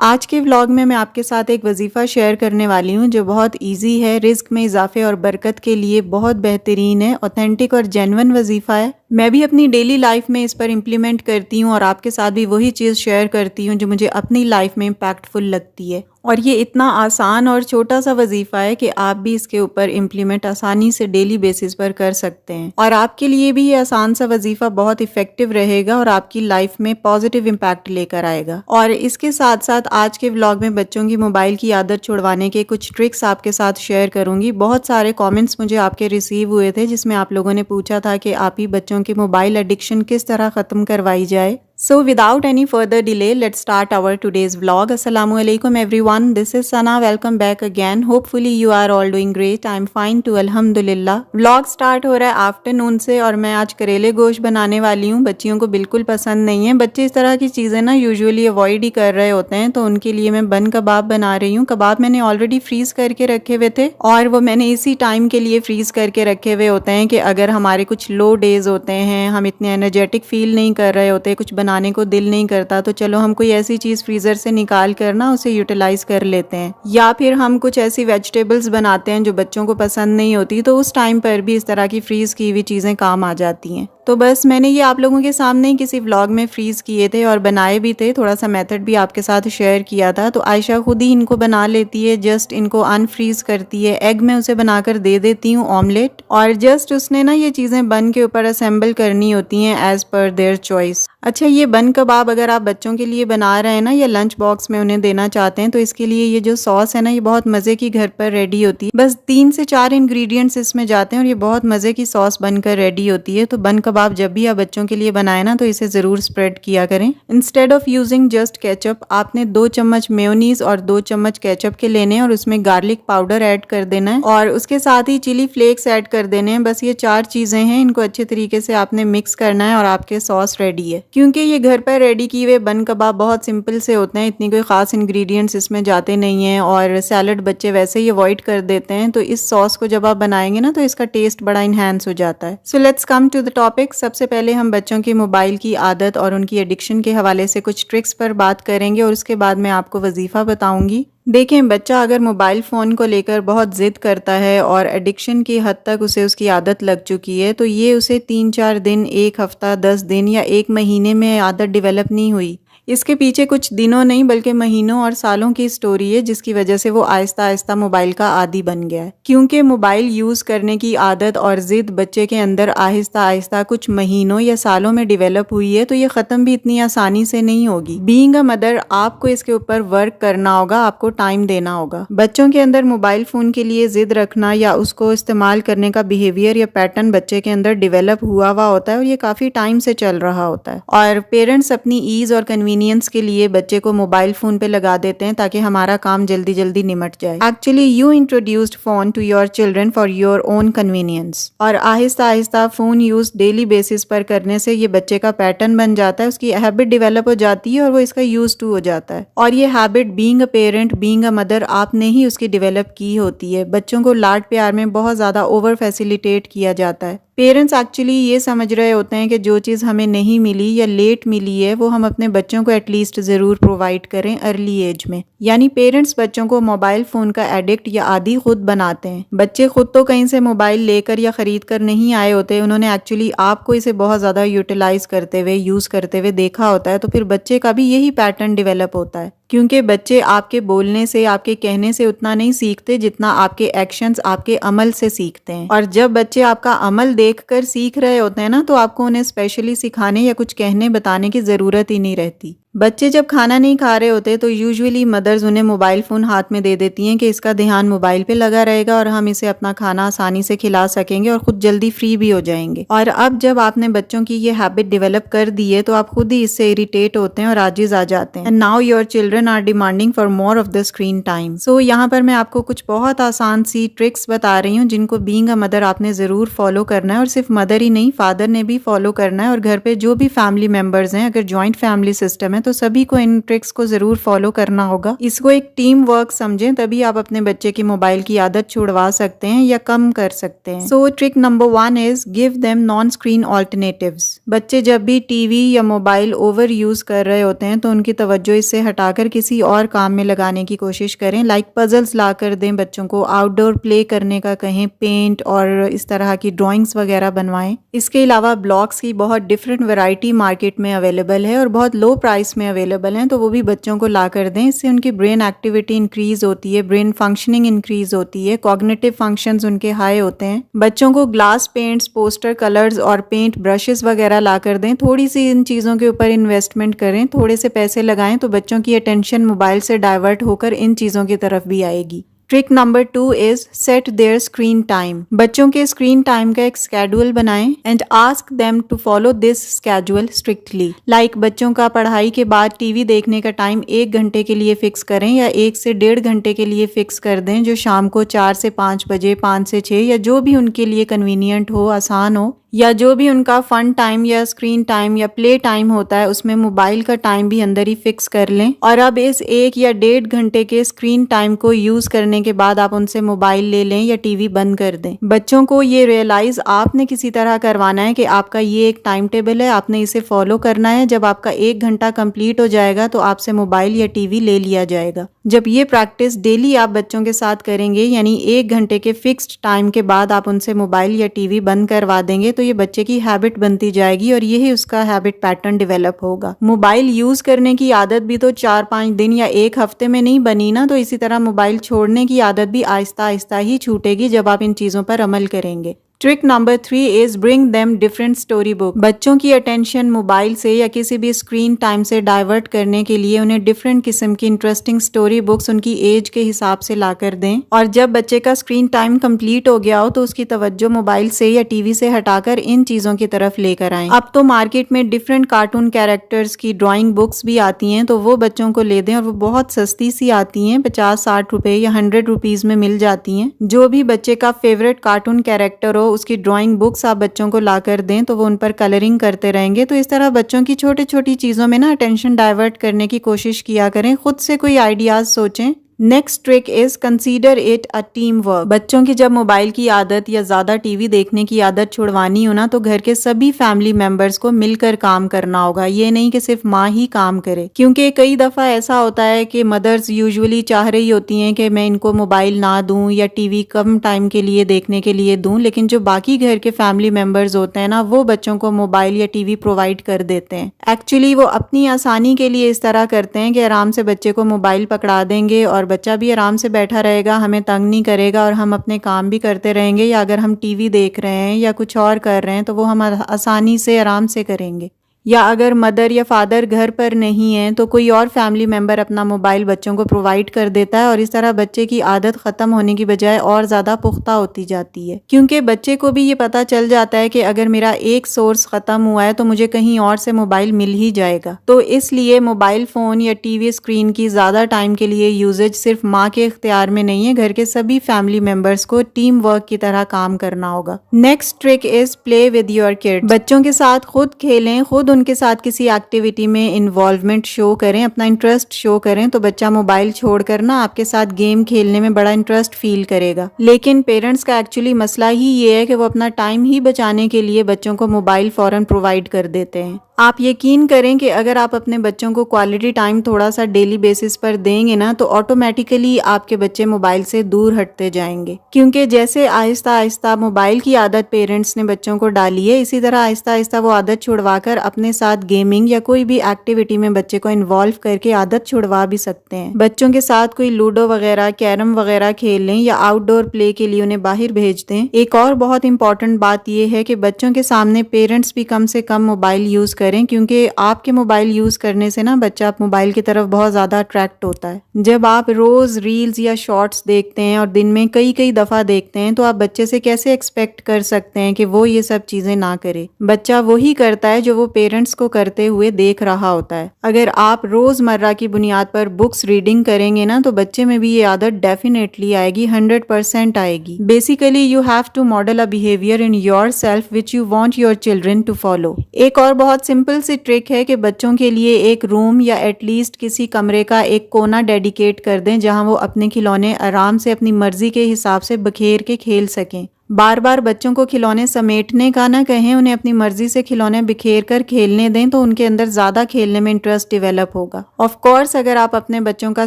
आज के व्लॉग में मैं आपके साथ एक वजीफ़ा शेयर करने वाली हूँ जो बहुत इजी है, रिस्क में इजाफे और बरकत के लिए बहुत बेहतरीन है, ऑथेंटिक और जेन्युइन वजीफ़ा है। मैं भी अपनी डेली लाइफ में इस पर इम्प्लीमेंट करती हूँ और आपके साथ भी वही चीज़ शेयर करती हूँ जो मुझे अपनी लाइफ में इम्पैक्टफुल लगती है। और ये इतना आसान और छोटा सा वजीफ़ा है कि आप भी इसके ऊपर इम्प्लीमेंट आसानी से डेली बेसिस पर कर सकते हैं और आपके लिए भी ये आसान सा वजीफ़ा बहुत इफेक्टिव रहेगा और आपकी लाइफ में पॉजिटिव इम्पैक्ट लेकर आएगा। और इसके साथ साथ आज के व्लॉग में बच्चों की मोबाइल की आदत छुड़वाने के कुछ ट्रिक्स आपके साथ शेयर करूंगी। बहुत सारे कमेंट्स मुझे आपके रिसीव हुए थे जिसमें आप लोगों ने पूछा था कि आप ही बच्चों की मोबाइल एडिक्शन किस तरह ख़त्म करवाई जाए। So without any further delay, let's start our today's vlog. Assalamu alaikum everyone. This is Sana. Welcome back again. Hopefully you are all doing great. I'm fine too. Alhamdulillah. Vlog start हो रहा है afternoon से और मैं आज करेले गोश्त बनाने वाली हूँ। बच्चियों को बिल्कुल पसंद नहीं है। बच्चे इस तरह की चीज़ें ना यूजुअली अवॉइड ही कर रहे होते हैं, तो उनके लिए मैं बन कबाब बना रही हूँ। कबाब मैंने ऑलरेडी फ्रीज करके रखे हुए थे और वो मैंने इसी टाइम के लिए फ्रीज करके रखे हुए होते हैं कि अगर हमारे कुछ लो डेज होते हैं, हम इतने एनर्जेटिक फील नहीं कर रहे होते, कुछ बनाने को दिल नहीं करता, तो चलो हम कोई ऐसी चीज़ फ्रीज़र से निकाल कर ना उसे यूटिलाइज कर लेते हैं। या फिर हम कुछ ऐसी वेजिटेबल्स बनाते हैं जो बच्चों को पसंद नहीं होती, तो उस टाइम पर भी इस तरह की फ्रीज़ की हुई चीज़ें काम आ जाती हैं। तो बस मैंने ये आप लोगों के सामने ही किसी व्लॉग में फ्रीज़ किए थे और बनाए भी थे, थोड़ा सा मेथड भी आपके साथ शेयर किया था। तो आयशा खुद ही इनको बना लेती है, जस्ट इनको अनफ्रीज़ करती है। एग में उसे बनाकर दे देती हूँ ऑमलेट, और जस्ट उसने ना ये चीज़ें बन के ऊपर असेंबल करनी होती हैं एज़ पर देयर चॉइस। अच्छा, ये बन कबाब अगर आप बच्चों के लिए बना रहे हैं ना या लंच बॉक्स में उन्हें देना चाहते हैं, तो इसके लिए ये जो सॉस है ना, ये बहुत मज़े की घर पर रेडी होती है। बस 3 से 4 इंग्रेडिएंट्स इसमें जाते हैं और ये बहुत मज़े की सॉस बनकर रेडी होती है। तो बन कबाब जब भी आप बच्चों के लिए बनाए ना, तो इसे ज़रूर स्प्रेड किया करें। Instead of using just ketchup, आपने 2 चम्मच मेयोनीज और 2 चम्मच केचप के लेने हैं और उसमें गार्लिक पाउडर ऐड कर देना है और उसके साथ ही चिली फ्लेक्स ऐड कर देने हैं। बस ये 4 चीज़ें हैं, इनको अच्छे तरीके से आपने मिक्स करना है और आपके सॉस रेडी है। क्योंकि ये घर पर रेडी किए हुए बन कबाब बहुत सिंपल से होते हैं, इतनी कोई खास इंग्रेडिएंट्स इसमें जाते नहीं हैं और सैलड बच्चे वैसे ही अवॉइड कर देते हैं, तो इस सॉस को जब आप बनाएंगे ना तो इसका टेस्ट बड़ा इनहेंस हो जाता है। So let's come to the topic. सबसे पहले हम बच्चों की मोबाइल की आदत और उनकी एडिक्शन के हवाले से कुछ ट्रिक्स पर बात करेंगे और उसके बाद मैं आपको वजीफा बताऊंगी। देखें, बच्चा अगर मोबाइल फ़ोन को लेकर बहुत ज़िद करता है और एडिक्शन की हद तक उसे उसकी आदत लग चुकी है, तो ये उसे 3-4 दिन, 1 हफ्ता, 10 दिन या 1 महीने में आदत डेवलप नहीं हुई। इसके पीछे कुछ दिनों नहीं बल्कि महीनों और सालों की स्टोरी है, जिसकी वजह से वो आहिस्ता आहिस्ता मोबाइल का आदी बन गया है। क्योंकि मोबाइल यूज़ करने की आदत और ज़िद बच्चे के अंदर आहिस्ता आहिस्ता कुछ महीनों या सालों में डेवलप हुई है, तो ये ख़त्म भी इतनी आसानी से नहीं होगी। बीइंग अ मदर, आपको इसके ऊपर वर्क करना होगा, आपको टाइम देना होगा। बच्चों के अंदर मोबाइल फ़ोन के लिए ज़िद रखना या उसको इस्तेमाल करने का बिहेवियर या पैटर्न बच्चे के अंदर डेवलप हुआ होता है और ये काफ़ी टाइम से चल रहा होता है। और पेरेंट्स अपनी ईज़ और कन्वीनियंस के लिए बच्चे को मोबाइल फोन पे लगा देते हैं ताकि हमारा काम जल्दी जल्दी निमट जाए। Actually you introduced phone to your children for your own convenience, और आहिस्ता आहिस्ता फोन यूज डेली बेसिस पर करने से ये बच्चे का पैटर्न बन जाता है, उसकी हैबिट डेवलप हो जाती है और वो इसका यूज टू हो जाता है। और ये habit being a parent, being a mother, आपने ही उसकी डेवलप की होती है। बच्चों को लाड प्यार में बहुत ज्यादा ओवर फैसिलिटेट किया जाता है। पेरेंट्स एक्चुअली ये समझ रहे होते हैं कि जो चीज़ हमें नहीं मिली या लेट मिली है वो हम अपने बच्चों को एटलीस्ट ज़रूर प्रोवाइड करें अर्ली एज में। यानी पेरेंट्स बच्चों को मोबाइल फ़ोन का एडिक्ट या आदी खुद बनाते हैं। बच्चे खुद तो कहीं से मोबाइल लेकर या ख़रीद कर नहीं आए होते, उन्होंने एक्चुअली आपको इसे बहुत ज़्यादा यूटिलाइज करते हुए, यूज़ करते हुए देखा होता है, तो फिर बच्चे का भी यही पैटर्न डेवलप होता है। क्योंकि बच्चे आपके बोलने से, आपके कहने से उतना नहीं सीखते जितना आपके एक्शंस, आपके अमल से सीखते हैं। और जब बच्चे आपका अमल देखकर सीख रहे होते हैं ना, तो आपको उन्हें स्पेशली सिखाने या कुछ कहने बताने की ज़रूरत ही नहीं रहती। बच्चे जब खाना नहीं खा रहे होते तो यूजुअली मदर्स उन्हें मोबाइल फ़ोन हाथ में दे देती हैं कि इसका ध्यान मोबाइल पे लगा रहेगा और हम इसे अपना खाना आसानी से खिला सकेंगे और खुद जल्दी फ्री भी हो जाएंगे। और अब जब आपने बच्चों की ये हैबिट डेवलप कर दी है तो आप खुद ही इससे इरिटेट होते हैं और आजिज आ जाते हैं। And now your children are demanding for more of the screen time. So यहाँ पर मैं आपको कुछ बहुत आसान सी ट्रिक्स बता रही हूँ जिनको बीइंग अ मदर आपने ज़रूर फॉलो करना है, और सिर्फ मदर ही नहीं, फादर ने भी फॉलो करना है। और घर पे जो भी फैमिली मेम्बर्स हैं, अगर ज्वाइंट फैमिली सिस्टम है तो सभी को इन ट्रिक्स को जरूर फॉलो करना होगा। इसको एक टीम वर्क समझें, तभी आप अपने बच्चे की मोबाइल की आदत छुड़वा सकते हैं या कम कर सकते हैं। So trick number 1 is give them non screen alternatives. बच्चे जब भी टीवी या मोबाइल ओवर यूज कर रहे होते हैं तो उनकी तवज्जो इससे हटाकर किसी और काम में लगाने की कोशिश करें। लाइक पजल्स ला कर दें बच्चों को, आउटडोर प्ले करने का कहें, पेंट और इस तरह की ड्राइंग्स वगैरह बनवाएं। इसके अलावा ब्लॉक्स की बहुत डिफरेंट वैरायटी मार्केट में अवेलेबल है और बहुत लो प्राइस में अवेलेबल हैं, तो वो भी बच्चों को ला कर दें। इससे उनकी ब्रेन एक्टिविटी इंक्रीज होती है, ब्रेन फंक्शनिंग इंक्रीज होती है, कॉग्निटिव फंक्शंस उनके हाई होते हैं। बच्चों को ग्लास पेंट्स, पोस्टर कलर्स और पेंट ब्रशेस वगैरह ला कर दें। थोड़ी सी इन चीज़ों के ऊपर इन्वेस्टमेंट करें, थोड़े से पैसे लगाएं तो बच्चों की अटेंशन मोबाइल से डाइवर्ट होकर इन चीज़ों की तरफ भी आएगी। Trick number 2 is set their screen time. बच्चों के स्क्रीन टाइम का एक स्केड्यूल बनाएं and ask them to follow this schedule strictly. Like बच्चों का पढ़ाई के बाद टीवी देखने का टाइम 1 घंटे के लिए फिक्स करें या 1 से 1.5 घंटे के लिए फिक्स कर दें, जो शाम को 4 से 5 बजे, 5 से 6 या जो भी उनके लिए कन्वीनियंट हो, आसान हो, या जो भी उनका फन टाइम या स्क्रीन टाइम या प्ले टाइम होता है उसमें मोबाइल का टाइम भी अंदर ही फिक्स कर लें। और अब इस 1 या 1.5 घंटे के स्क्रीन टाइम को यूज करने के बाद आप उनसे मोबाइल ले लें या टीवी बंद कर दें। बच्चों को ये रियलाइज आपने किसी तरह करवाना है कि आपका ये एक टाइम टेबल है, आपने इसे फॉलो करना है। जब आपका 1 घंटा कंप्लीट हो जाएगा तो आपसे मोबाइल या टीवी ले लिया जाएगा। जब ये प्रैक्टिस डेली आप बच्चों के साथ करेंगे, यानी 1 घंटे के फिक्स्ड टाइम के बाद आप उनसे मोबाइल या टीवी बंद करवा देंगे, तो ये बच्चे की हैबिट बनती जाएगी और यही उसका हैबिट पैटर्न डेवलप होगा। मोबाइल यूज करने की आदत भी तो 4-5 दिन या 1 हफ्ते में नहीं बनी ना, तो इसी तरह मोबाइल छोड़ने की आदत भी आहिस्ता आहिस्ता ही छूटेगी जब आप इन चीजों पर अमल करेंगे। Trick number 3 is bring them different story book. बच्चों की अटेंशन मोबाइल से या किसी भी स्क्रीन टाइम से डाइवर्ट करने के लिए उन्हें डिफरेंट किस्म की इंटरेस्टिंग स्टोरी बुक्स उनकी एज के हिसाब से ला कर दें। और जब बच्चे का स्क्रीन टाइम कंप्लीट हो गया हो तो उसकी तवज्जो मोबाइल से या टीवी से हटाकर इन चीजों की तरफ लेकर आएं। अब तो मार्केट में डिफरेंट कार्टून कैरेक्टर्स की ड्राइंग बुक्स भी आती हैं, तो वो बच्चों को ले दें और वो बहुत सस्ती सी आती हैं, 50-60 रुपए या 100 रुपीज में मिल जाती हैं। जो भी बच्चे का फेवरेट कार्टून कैरेक्टर हो उसकी ड्राइंग बुक्स आप बच्चों को ला कर दें, तो वो उन पर कलरिंग करते रहेंगे। तो इस तरह बच्चों की छोटी छोटी चीजों में ना अटेंशन डाइवर्ट करने की कोशिश किया करें, खुद से कोई आइडियाज सोचें। Next trick is consider it a team work. बच्चों की जब मोबाइल की आदत या ज्यादा टीवी देखने की आदत छुड़वानी हो ना, तो घर के सभी फैमिली मेंबर्स को मिलकर काम करना होगा। ये नहीं कि सिर्फ माँ ही काम करे, क्योंकि कई दफा ऐसा होता है कि मदर्स यूजुअली चाह रही होती हैं कि मैं इनको मोबाइल ना दूं या टीवी कम टाइम के लिए देखने के लिए दूं, लेकिन जो बाकी घर के फैमिली मेंबर्स होते हैं ना, वो बच्चों को मोबाइल या टीवी प्रोवाइड कर देते हैं। एक्चुअली वो अपनी आसानी के लिए इस तरह करते हैं कि आराम से बच्चे को मोबाइल पकड़ा देंगे और बच्चा भी आराम से बैठा रहेगा, हमें तंग नहीं करेगा और हम अपने काम भी करते रहेंगे। या अगर हम टीवी देख रहे हैं या कुछ और कर रहे हैं तो वो हम आसानी से आराम से करेंगे। या अगर मदर या फादर घर पर नहीं है तो कोई और फैमिली मेंबर अपना मोबाइल बच्चों को प्रोवाइड कर देता है और इस तरह बच्चे की आदत खत्म होने की बजाय और ज्यादा पुख्ता होती जाती है, क्योंकि बच्चे को भी ये पता चल जाता है कि अगर मेरा एक सोर्स खत्म हुआ है तो मुझे कहीं और से मोबाइल मिल ही जाएगा। तो इसलिए मोबाइल फोन या टीवी स्क्रीन की ज्यादा टाइम के लिए यूजेज सिर्फ माँ के इख्तियार में नहीं है, घर के सभी फैमिली मेंबर्स को टीम वर्क की तरह काम करना होगा। Next trick is play with your kids. बच्चों के साथ खुद खेलें, खुद उनके साथ किसी एक्टिविटी में इन्वॉल्वमेंट शो करें, अपना इंटरेस्ट शो करें, तो बच्चा मोबाइल छोड़कर ना आपके साथ गेम खेलने में बड़ा इंटरेस्ट फील करेगा। लेकिन पेरेंट्स का एक्चुअली मसला ही ये है कि वो अपना टाइम ही बचाने के लिए बच्चों को मोबाइल फौरन प्रोवाइड कर देते हैं। आप यकीन करें कि अगर आप अपने बच्चों को क्वालिटी टाइम थोड़ा सा डेली बेसिस पर देंगे ना, तो ऑटोमेटिकली आपके बच्चे मोबाइल से दूर हटते जाएंगे, क्योंकि जैसे आहिस्ता आहिस्ता मोबाइल की आदत पेरेंट्स ने बच्चों को डाली है, इसी तरह आहिस्ता आहिस्ता वो आदत छुड़वाकर अपने साथ गेमिंग या कोई भी एक्टिविटी में बच्चे को इन्वॉल्व करके आदत छुड़वा भी सकते हैं। बच्चों के साथ कोई लूडो वगैरह, कैरम वगैरह खेल लें या आउटडोर प्ले के लिए उन्हें बाहर भेज दें। एक और बहुत इंपॉर्टेंट बात यह है कि बच्चों के सामने पेरेंट्स भी कम से कम मोबाइल यूज करें, क्योंकि आपके मोबाइल यूज करने से ना बच्चा मोबाइल की तरफ बहुत ज्यादा अट्रैक्ट होता है। जब आप रोज रील्स या शॉर्ट्स देखते हैं और दिन में कई कई दफा देखते हैं, तो आप बच्चे से कैसे एक्सपेक्ट कर सकते हैं कि वो ये सब चीजें ना करे। बच्चा वही करता है जो वो पेरेंट्स को करते हुए देख रहा होता है। अगर आप रोजमर्रा की बुनियाद पर बुक्स रीडिंग करेंगे ना, तो बच्चे में भी ये आदत डेफिनेटली आएगी, 100% आएगी। Basically you have to model a behaviour in yourself which you want your children to follow. एक और बहुत सिंपल सी ट्रिक है कि बच्चों के लिए एक रूम या एटलीस्ट किसी कमरे का एक कोना डेडिकेट कर दें, जहां वो अपने खिलौने आराम से अपनी मर्जी के हिसाब से बखेर के खेल सकें। बार बार बच्चों को खिलौने समेटने का ना कहें, उन्हें अपनी मर्जी से खिलौने बिखेर कर खेलने दें तो उनके अंदर ज़्यादा खेलने में इंटरेस्ट डेवलप होगा। ऑफ कोर्स अगर आप अपने बच्चों का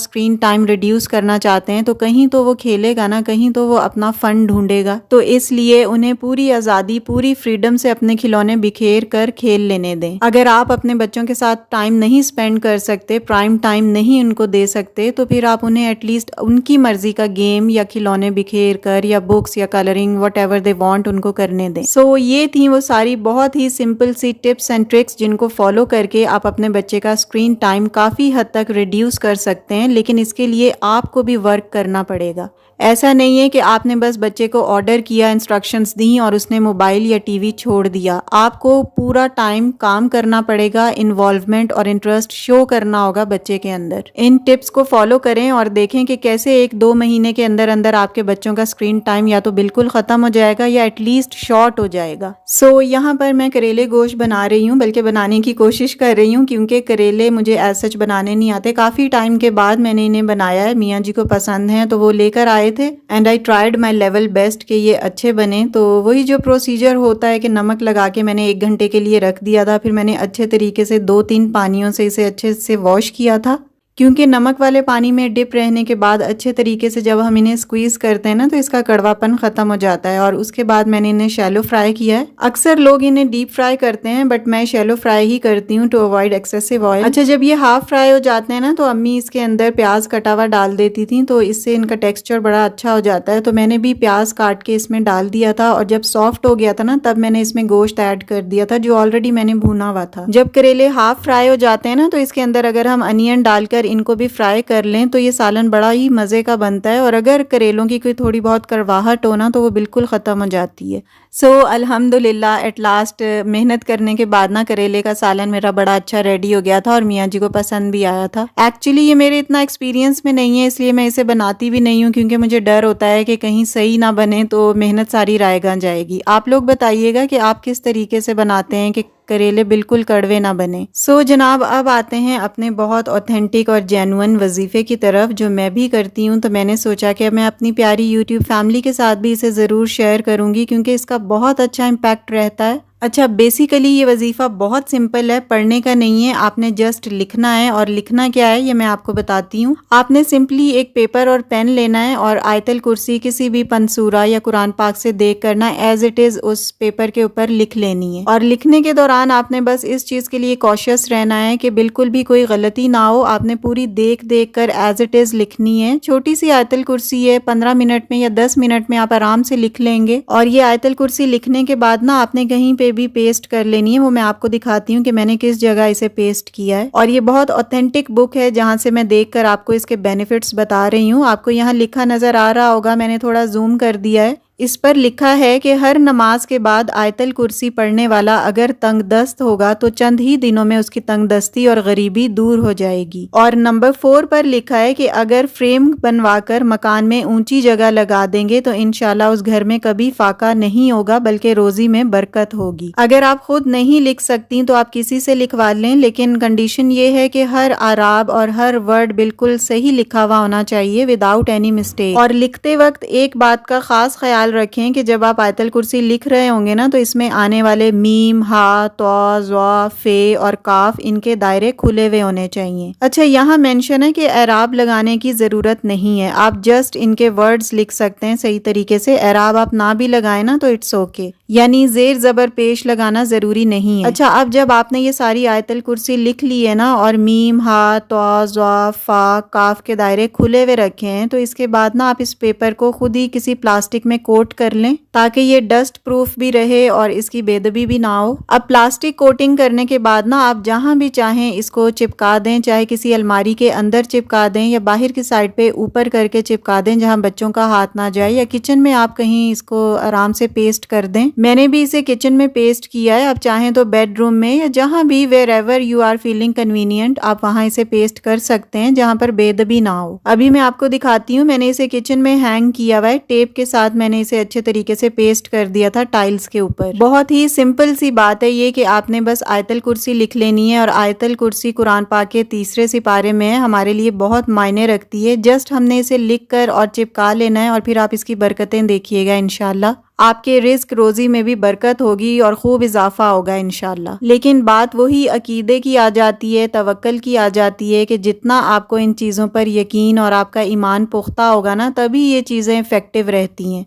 स्क्रीन टाइम रिड्यूस करना चाहते हैं तो कहीं तो वो खेलेगा ना, कहीं तो वो अपना फन ढूंढेगा। तो इसलिए उन्हें पूरी आज़ादी, पूरी फ्रीडम से अपने खिलौने बिखेर कर खेल लेने दें। अगर आप अपने बच्चों के साथ टाइम नहीं स्पेंड कर सकते, प्राइम टाइम नहीं उनको दे सकते, तो फिर आप उन्हें एटलीस्ट उनकी मर्जी का गेम या खिलौने बिखेर कर या बुक्स या कलरिंग व्हाटएवर दे वांट उनको करने दें। सो ये थी वो सारी बहुत ही सिंपल सी टिप्स एंड ट्रिक्स जिनको फॉलो करके आप अपने बच्चे का स्क्रीन टाइम काफ़ी हद तक रिड्यूस कर सकते हैं, लेकिन इसके लिए आपको भी वर्क करना पड़ेगा। ऐसा नहीं है कि आपने बस बच्चे को ऑर्डर किया, इंस्ट्रक्शंस दी और उसने मोबाइल या टीवी छोड़ दिया। आपको पूरा टाइम काम करना पड़ेगा, इन्वॉल्वमेंट और इंटरेस्ट शो करना होगा बच्चे के अंदर। इन टिप्स को फॉलो करें और देखें कि कैसे 1-2 महीने के अंदर अंदर आपके बच्चों का स्क्रीन टाइम या तो बिल्कुल खत्म हो जाएगा या एटलीस्ट शॉर्ट हो जाएगा। सो यहाँ पर मैं करेले गोश्त बना रही हूँ, बल्कि बनाने की कोशिश कर रही हूँ, क्योंकि करेले मुझे एज सच बनाने नहीं आते। काफ़ी टाइम के बाद मैंने इन्हें बनाया है, मियाँ जी को पसंद है तो वो लेकर आए थे and I tried my level best कि ये अच्छे बने। तो वही जो प्रोसीजर होता है कि नमक लगा के मैंने 1 घंटे के लिए रख दिया था, फिर मैंने अच्छे तरीके से 2-3 पानियों से इसे अच्छे से वॉश किया था, क्योंकि नमक वाले पानी में डिप रहने के बाद अच्छे तरीके से जब हम इन्हें स्क्वीज करते हैं ना तो इसका कड़वापन खत्म हो जाता है। और उसके बाद मैंने इन्हें शैलो फ्राई किया है। अक्सर लोग इन्हें डीप फ्राई करते हैं बट मैं शैलो फ्राई ही करती हूँ टू अवॉइड एक्सेसिव ऑयल। अच्छा, जब ये हाफ फ्राई हो जाते हैं ना तो अम्मी इसके अंदर प्याज कटा हुआ डाल देती थी, तो इससे इनका टेक्स्चर बड़ा अच्छा हो जाता है। तो मैंने भी प्याज काट के इसमें डाल दिया था और जब सॉफ्ट हो गया था ना तब मैंने इसमें गोश्त ऐड कर दिया था जो ऑलरेडी मैंने भुना हुआ था। जब करेले हाफ फ्राई हो जाते हैं ना तो इसके अंदर अगर हम अनियन डालकर इनको भी फ्राई कर लें तो ये सालन बड़ा ही मज़े का बनता है। और अगर करेलों की कोई थोड़ी बहुत करवाहट हो ना तो वो बिल्कुल ख़त्म हो जाती है। सो अल्हम्दुलिल्लाह एट लास्ट मेहनत करने के बाद ना करेले का सालन मेरा बड़ा अच्छा रेडी हो गया था और मियाँ जी को पसंद भी आया था। एक्चुअली ये मेरे इतना एक्सपीरियंस में नहीं है, इसलिए मैं इसे बनाती भी नहीं हूँ, क्योंकि मुझे डर होता है कि कहीं सही ना बने तो मेहनत सारी रायगा जाएगी। आप लोग बताइएगा कि आप किस तरीके से बनाते हैं कि करेले बिल्कुल कड़वे ना बने। सो जनाब, अब आते हैं अपने बहुत ऑथेंटिक और जेन्युइन वजीफे की तरफ जो मैं भी करती हूँ। तो मैंने सोचा कि मैं अपनी प्यारी यूट्यूब फैमिली के साथ भी इसे ज़रूर शेयर करूँगी, क्योंकि इसका बहुत अच्छा इम्पैक्ट रहता है। अच्छा, बेसिकली ये वजीफ़ा बहुत सिंपल है, पढ़ने का नहीं है, आपने जस्ट लिखना है। और लिखना क्या है ये मैं आपको बताती हूँ। आपने सिंपली एक पेपर और पेन लेना है और आयतल कुर्सी किसी भी पंसूरा या कुरान पाक से देख करना एज इट इज़ उस पेपर के ऊपर लिख लेनी है। और लिखने के दौरान आपने बस इस चीज़ के लिए कॉशियस रहना है कि बिल्कुल भी कोई गलती ना हो। आपने पूरी देख देख कर एज इट इज़ लिखनी है। छोटी सी आयतल कुर्सी है, 15 मिनट में या 10 मिनट में आप आराम से लिख लेंगे। और ये आयतल कुर्सी लिखने के बाद ना आपने कहीं पे भी पेस्ट कर लेनी है। वो मैं आपको दिखाती हूँ कि मैंने किस जगह इसे पेस्ट किया है। और ये बहुत ऑथेंटिक बुक है जहाँ से मैं देखकर आपको इसके बेनिफिट्स बता रही हूँ। आपको यहाँ लिखा नजर आ रहा होगा, मैंने थोड़ा जूम कर दिया है। इस पर लिखा है कि हर नमाज के बाद आयतल कुर्सी पढ़ने वाला अगर तंगदस्त होगा तो चंद ही दिनों में उसकी तंगदस्ती और गरीबी दूर हो जाएगी। और नंबर 4 पर लिखा है कि अगर फ्रेम बनवाकर मकान में ऊंची जगह लगा देंगे तो इंशाल्लाह उस घर में कभी फाका नहीं होगा बल्कि रोजी में बरकत होगी। अगर आप खुद नहीं लिख सकती तो आप किसी से लिखवा लें, लेकिन कंडीशन ये है कि हर आराब और हर वर्ड बिल्कुल सही लिखा हुआ होना चाहिए विदाउट एनी मिस्टेक। और लिखते वक्त एक बात का खास ख्याल रखें कि जब आप आयतल कुर्सी लिख रहे होंगे ना तो इसमें आने वाले मीम, हा, तो, ज़ा, फे और काफ इनके दायरे खुले हुए होने चाहिए। अच्छा, यहाँ मेंशन है कि एराब लगाने की जरूरत नहीं है, आप जस्ट इनके वर्ड्स लिख सकते हैं सही तरीके से। एराब आप ना भी लगाए ना तो इट्स ओके, यानी जेर जबर पेश लगाना जरूरी नहीं है। अच्छा, अब जब आपने ये सारी आयतल कुर्सी लिख ली है ना और मीम, हा, तो, ज़ा, फा, काफ के दायरे खुले हुए रखे हैं तो इसके बाद ना आप इस पेपर को खुद ही किसी प्लास्टिक में कोट कर लें ताकि ये डस्ट प्रूफ भी रहे और इसकी बेदबी भी ना हो। अब प्लास्टिक कोटिंग करने के बाद ना आप जहां भी चाहें इसको चिपका दें, चाहे किसी अलमारी के अंदर चिपका दें या बाहर की साइड पे ऊपर करके चिपका दें जहां बच्चों का हाथ ना जाए, या किचन में आप कहीं इसको आराम से पेस्ट कर दें। मैंने भी इसे किचन में पेस्ट किया है, आप चाहें तो बेडरूम में या जहां भी wherever you are feeling convenient आप वहां इसे पेस्ट कर सकते हैं जहां पर बेदबी ना हो। अभी मैं आपको दिखाती हूँ, मैंने इसे किचन में हैंग किया हुआ है, टेप के साथ मैंने इसे अच्छे तरीके से पेस्ट कर दिया था टाइल्स के ऊपर। बहुत ही सिंपल सी बात है ये कि आपने बस आयतल कुर्सी लिख लेनी है और आयतल कुर्सी कुरान पाक के 3रे सिपारे में है, हमारे लिए बहुत मायने रखती है। जस्ट हमने इसे लिख कर और चिपका लेना है और फिर आप इसकी बरकतें देखिएगा इंशाल्लाह। आपके रिस्क रोज़ी में भी बरकत होगी और खूब इजाफा होगा इंशाल्लाह। लेकिन बात वही अकीदे की आ जाती है, तवक्ल की आ जाती है कि जितना आपको इन चीज़ों पर यकीन और आपका ईमान पुख्ता होगा ना, तभी ये चीज़ें इफ़ेक्टिव रहती हैं।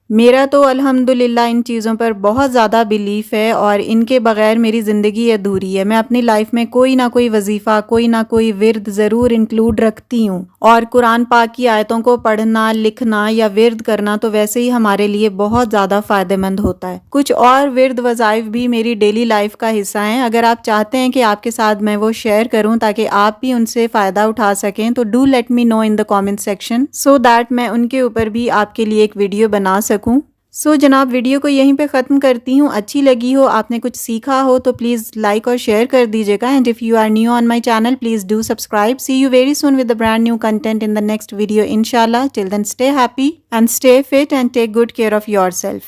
मेरा तो अल्हम्दुलिल्लाह इन चीज़ों पर बहुत ज़्यादा बिलीफ है और इनके बग़ैर मेरी ज़िंदगी अधूरी है। मैं अपनी लाइफ में कोई ना कोई वजीफ़ा, कोई ना कोई विर्द ज़रूर इंक्लूड रखती हूँ और कुरान पाक की आयतों को पढ़ना, लिखना या विर्द करना तो वैसे ही हमारे लिए बहुत ज़्यादा फ़ायदेमंद होता है। कुछ और विर्द वज़ाइफ भी मेरी डेली लाइफ का हिस्सा हैं। अगर आप चाहते हैं कि आपके साथ मैं वो शेयर करूँ ताकि आप भी उनसे फ़ायदा उठा सकें, तो do let me know in the comment section so that मैं उनके ऊपर भी आपके लिए एक वीडियो बना सकूँ। जनाब, वीडियो को यहीं पे ख़त्म करती हूँ। अच्छी लगी हो, आपने कुछ सीखा हो तो प्लीज़ लाइक और शेयर कर दीजिएगा। And if you are new on my channel please do subscribe. See you very soon with the brand new content in the next video इंशाल्लाह। Till then stay happy and stay fit and take good care of your self.